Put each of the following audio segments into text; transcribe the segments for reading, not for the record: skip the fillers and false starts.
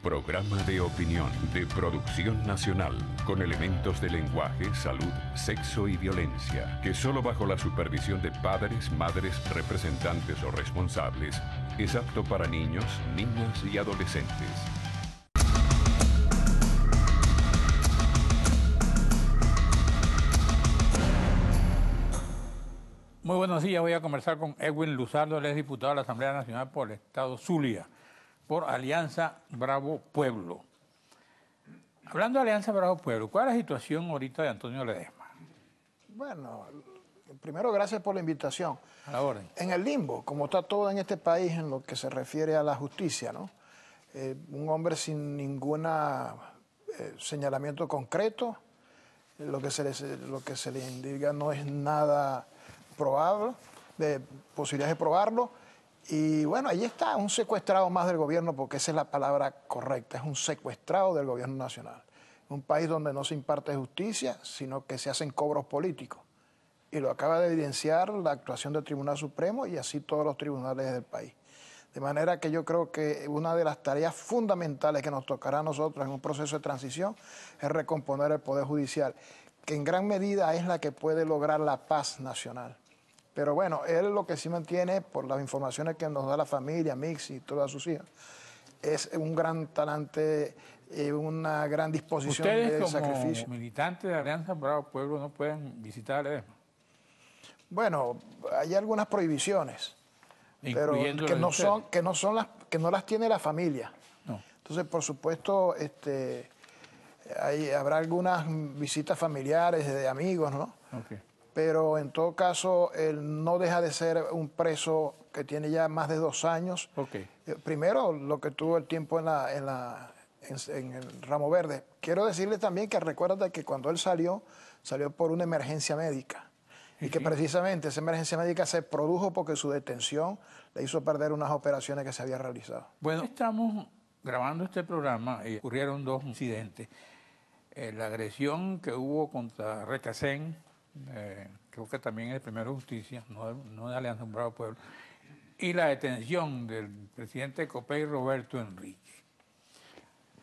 Programa de opinión de producción nacional con elementos de lenguaje, salud, sexo y violencia que solo bajo la supervisión de padres, madres, representantes o responsables es apto para niños, niñas y adolescentes. Muy buenos días, voy a conversar con Edwin Luzardo, él es diputado de la Asamblea Nacional por el Estado Zulia, por Alianza Bravo Pueblo. Hablando de Alianza Bravo Pueblo, ¿cuál es la situación ahorita de Antonio Ledesma? Bueno, primero gracias por la invitación. A la orden. En el limbo, como está todo en este país en lo que se refiere a la justicia, ¿no? Un hombre sin ningún señalamiento concreto, lo que se le indica no es nada probable, de posibilidades de probarlo. Y bueno, ahí está, un secuestrado más del gobierno, porque esa es la palabra correcta, es un secuestrado del gobierno nacional. Un país donde no se imparte justicia, sino que se hacen cobros políticos. Y lo acaba de evidenciar la actuación del Tribunal Supremo y así todos los tribunales del país. De manera que yo creo que una de las tareas fundamentales que nos tocará a nosotros en un proceso de transición es recomponer el Poder Judicial, que en gran medida es la que puede lograr la paz nacional. Pero bueno, él lo que sí mantiene, por las informaciones que nos da la familia, Mix y todas sus hijas, es un gran talante, una gran disposición de sacrificio. ¿Ustedes como militantes de Alianza Bravo Pueblo no pueden visitar a Ledesma? Bueno, hay algunas prohibiciones, pero que no las tiene la familia. No. Entonces, por supuesto, habrá algunas visitas familiares de amigos, ¿no? Okay. Pero en todo caso, él no deja de ser un preso que tiene ya más de 2 años. Okay. Primero, lo que tuvo el tiempo en el Ramo Verde. Quiero decirle también que recuerda que cuando él salió por una emergencia médica. Y que precisamente esa emergencia médica se produjo porque su detención le hizo perder unas operaciones que se había realizado. Bueno, estamos grabando este programa y ocurrieron 2 incidentes. La agresión que hubo contra Recasén, creo que también es el primero de justicia, no de Alianza Bravo Pueblo, y la detención del presidente de COPEI, Roberto Enrique.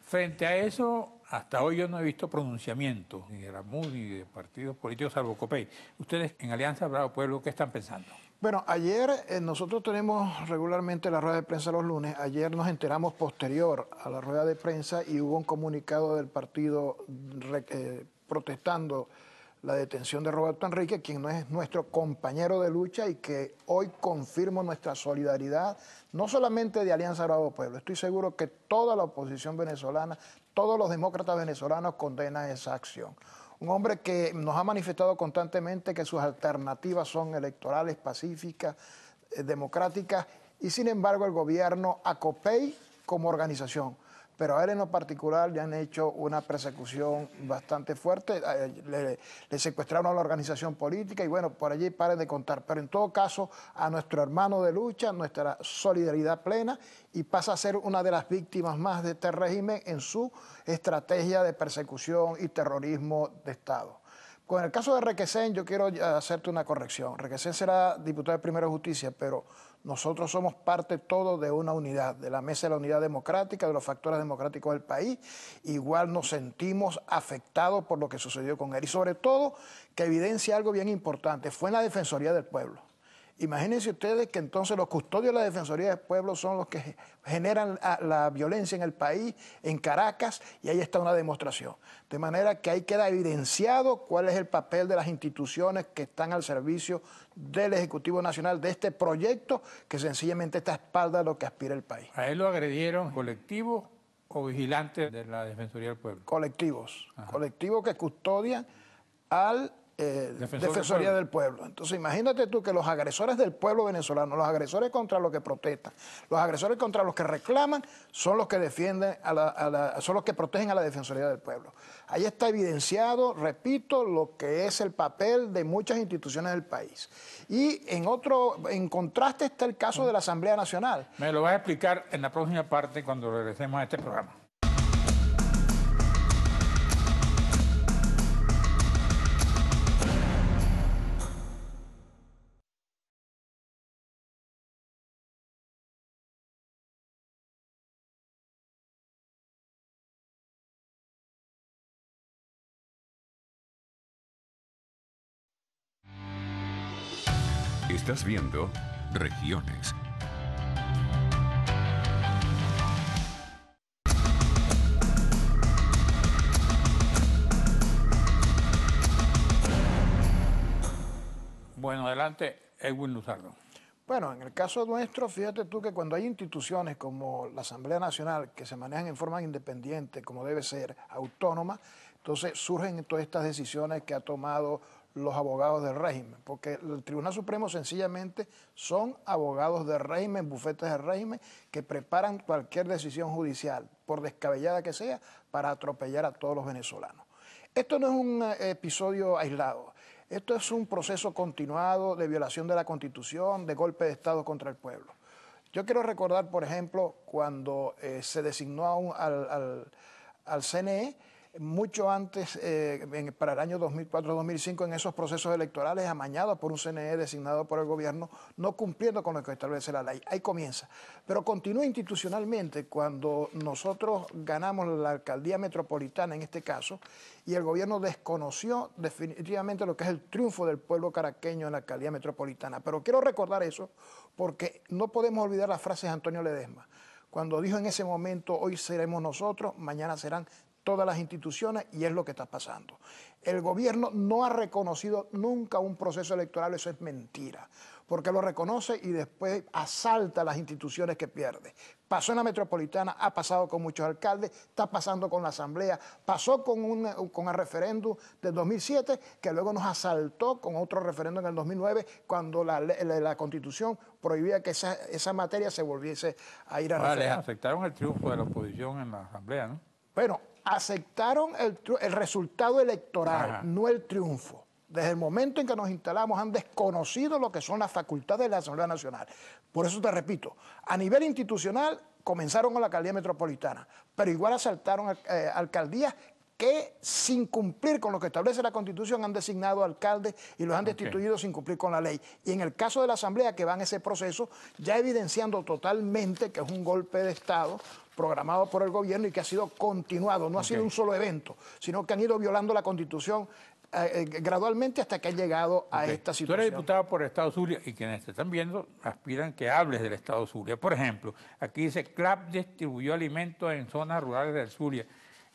Frente a eso, hasta hoy yo no he visto pronunciamiento ni de la MUD ni de partidos políticos salvo COPEI. Ustedes en Alianza Bravo Pueblo, ¿qué están pensando? Bueno, ayer nosotros tenemos regularmente la rueda de prensa los lunes. Ayer nos enteramos posterior a la rueda de prensa y hubo un comunicado del partido protestando la detención de Roberto Enrique, quien no es nuestro compañero de lucha y que hoy confirmo nuestra solidaridad, no solamente de Alianza Bravo Pueblo. Estoy seguro que toda la oposición venezolana, todos los demócratas venezolanos condenan esa acción. Un hombre que nos ha manifestado constantemente que sus alternativas son electorales, pacíficas, democráticas, y sin embargo el gobierno a COPEI como organización. Pero a él en lo particular le han hecho una persecución bastante fuerte, le secuestraron a la organización política y bueno, por allí paren de contar. Pero en todo caso, a nuestro hermano de lucha, nuestra solidaridad plena y pasa a ser una de las víctimas más de este régimen en su estrategia de persecución y terrorismo de Estado. Con el caso de Requesén, yo quiero hacerte una corrección. Requesén será diputado de Primera Justicia, pero nosotros somos parte todo de una unidad, de la Mesa de la Unidad Democrática, de los factores democráticos del país. Igual nos sentimos afectados por lo que sucedió con él. Y sobre todo, que evidencia algo bien importante, fue en la Defensoría del Pueblo. Imagínense ustedes que entonces los custodios de la Defensoría del Pueblo son los que generan la violencia en el país, en Caracas, y ahí está una demostración. De manera que ahí queda evidenciado cuál es el papel de las instituciones que están al servicio del Ejecutivo Nacional de este proyecto que sencillamente está a espalda de lo que aspira el país. ¿A él lo agredieron colectivos o vigilantes de la Defensoría del Pueblo? Colectivos. Ajá. Colectivos que custodian al Defensoría del Pueblo. Entonces imagínate tú que los agresores del pueblo venezolano, los agresores contra los que protestan, los agresores contra los que reclaman, son los que defienden, son los que protegen a la Defensoría del Pueblo. Ahí está evidenciado, repito, lo que es el papel de muchas instituciones del país. Y en contraste está el caso de la Asamblea Nacional. Me lo vas a explicar en la próxima parte cuando regresemos a este programa. Estás viendo Regiones. Bueno, adelante, Edwin Luzardo. Bueno, en el caso nuestro, fíjate tú que cuando hay instituciones como la Asamblea Nacional que se manejan en forma independiente, como debe ser, autónoma, entonces surgen todas estas decisiones que ha tomado los abogados del régimen, porque el Tribunal Supremo sencillamente son abogados del régimen, bufetes del régimen, que preparan cualquier decisión judicial, por descabellada que sea, para atropellar a todos los venezolanos. Esto no es un episodio aislado. Esto es un proceso continuado de violación de la Constitución, de golpe de Estado contra el pueblo. Yo quiero recordar, por ejemplo, cuando se designó al CNE, mucho antes, para el año 2004-2005, en esos procesos electorales amañados por un CNE designado por el gobierno, no cumpliendo con lo que establece la ley. Ahí comienza. Pero continúa institucionalmente cuando nosotros ganamos la alcaldía metropolitana, en este caso, y el gobierno desconoció definitivamente lo que es el triunfo del pueblo caraqueño en la alcaldía metropolitana. Pero quiero recordar eso porque no podemos olvidar las frases de Antonio Ledesma, cuando dijo en ese momento: hoy seremos nosotros, mañana serán todas las instituciones, y es lo que está pasando. El gobierno no ha reconocido nunca un proceso electoral, eso es mentira, porque lo reconoce y después asalta las instituciones que pierde. Pasó en la metropolitana, ha pasado con muchos alcaldes, está pasando con la asamblea, pasó con el referéndum del 2007, que luego nos asaltó con otro referéndum en el 2009, cuando la Constitución prohibía que esa materia se volviese a ir a referéndum. Aceptaron el triunfo de la oposición en la asamblea, ¿no? Bueno, aceptaron el resultado electoral, ajá, no el triunfo. Desde el momento en que nos instalamos han desconocido lo que son las facultades de la Asamblea Nacional. Por eso te repito, a nivel institucional comenzaron con la alcaldía metropolitana, pero igual asaltaron alcaldías que sin cumplir con lo que establece la Constitución han designado alcaldes y los han destituido sin cumplir con la ley. Y en el caso de la Asamblea, que va en ese proceso, ya evidenciando totalmente que es un golpe de Estado programado por el gobierno y que ha sido continuado, no ha sido un solo evento, sino que han ido violando la Constitución gradualmente hasta que han llegado a esta situación. Tú eres diputado por el Estado Zulia y quienes te están viendo aspiran que hables del Estado Zulia. Por ejemplo, aquí dice: CLAP distribuyó alimentos en zonas rurales del Zulia.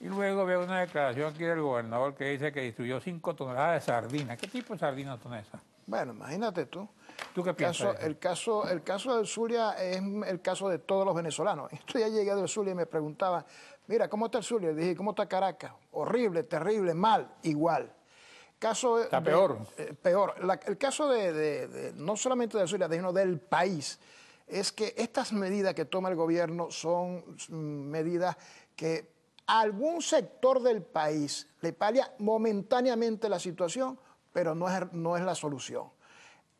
Y luego veo una declaración aquí del gobernador que dice que distribuyó 5 toneladas de sardinas. ¿Qué tipo de sardinas son esas? Bueno, imagínate tú. ¿Tú qué piensas? El caso del Zulia es el caso de todos los venezolanos. Esto ya llegué del Zulia y me preguntaban: mira, ¿cómo está el Zulia? Dije: ¿cómo está Caracas? Horrible, terrible, mal, igual. Está peor. Peor. El caso no solamente del Zulia, sino del país, es que estas medidas que toma el gobierno son medidas que a algún sector del país le palia momentáneamente la situación, pero no es la solución.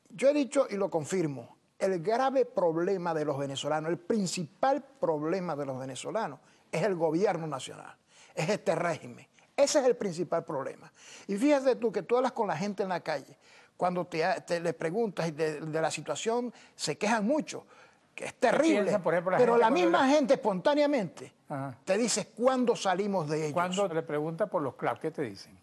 Yo he dicho y lo confirmo, el grave problema de los venezolanos, el principal problema de los venezolanos es el gobierno nacional, es este régimen. Ese es el principal problema. Y fíjate tú que tú hablas con la gente en la calle, cuando le preguntas de la situación, se quejan mucho, que es terrible, piensa, por ejemplo, pero la misma gente espontáneamente te dice cuándo salimos de ellos. Cuando le pregunta por los CLAP, ¿qué te dicen?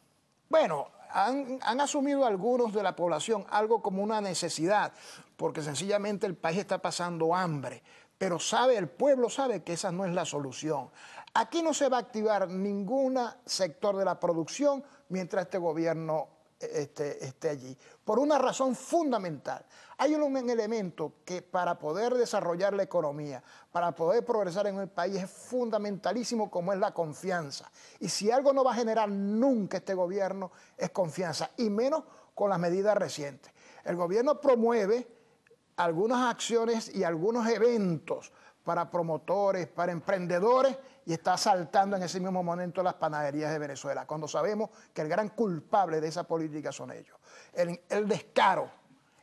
Bueno, han asumido algunos de la población algo como una necesidad, porque sencillamente el país está pasando hambre, pero el pueblo sabe que esa no es la solución. Aquí no se va a activar ningún sector de la producción mientras este gobierno esté allí, por una razón fundamental. Hay un elemento que para poder desarrollar la economía, para poder progresar en el país, es fundamentalísimo, como es la confianza. Y si algo no va a generar nunca este gobierno, es confianza, y menos con las medidas recientes. El gobierno promueve algunas acciones y algunos eventos para promotores, para emprendedores, y está asaltando en ese mismo momento las panaderías de Venezuela, cuando sabemos que el gran culpable de esa política son ellos. El descaro,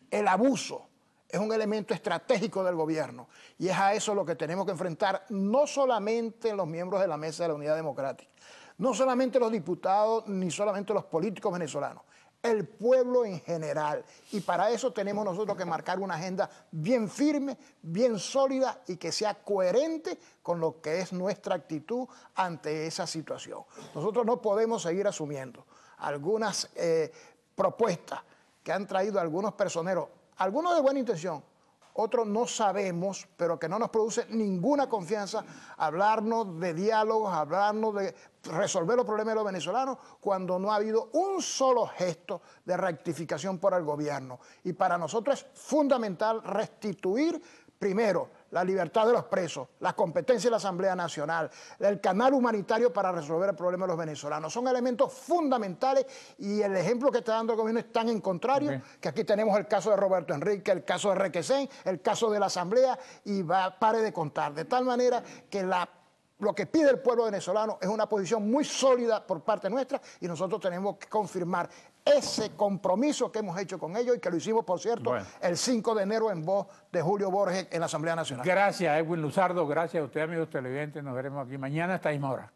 el abuso, es un elemento estratégico del gobierno, y es a eso lo que tenemos que enfrentar, no solamente los miembros de la Mesa de la Unidad Democrática, no solamente los diputados, ni solamente los políticos venezolanos, el pueblo en general. Y para eso tenemos nosotros que marcar una agenda bien firme, bien sólida y que sea coherente con lo que es nuestra actitud ante esa situación. Nosotros no podemos seguir asumiendo algunas propuestas que han traído algunos personeros algunos de buena intención, otros no sabemos, pero que no nos produce ninguna confianza hablarnos de diálogos, hablarnos de resolver los problemas de los venezolanos cuando no ha habido un solo gesto de rectificación por el gobierno. Y para nosotros es fundamental restituir primero la libertad de los presos, la competencia de la Asamblea Nacional, el canal humanitario para resolver el problema de los venezolanos. Son elementos fundamentales y el ejemplo que está dando el gobierno es tan en contrario que aquí tenemos el caso de Roberto Enrique, el caso de Requesén, el caso de la Asamblea y pare de contar. De tal manera que lo que pide el pueblo venezolano es una posición muy sólida por parte nuestra y nosotros tenemos que confirmar ese compromiso que hemos hecho con ellos y que lo hicimos, por cierto, el 5 de enero en voz de Julio Borges en la Asamblea Nacional. Gracias, Edwin Luzardo. Gracias a ustedes, amigos televidentes. Nos veremos aquí mañana a esta misma hora.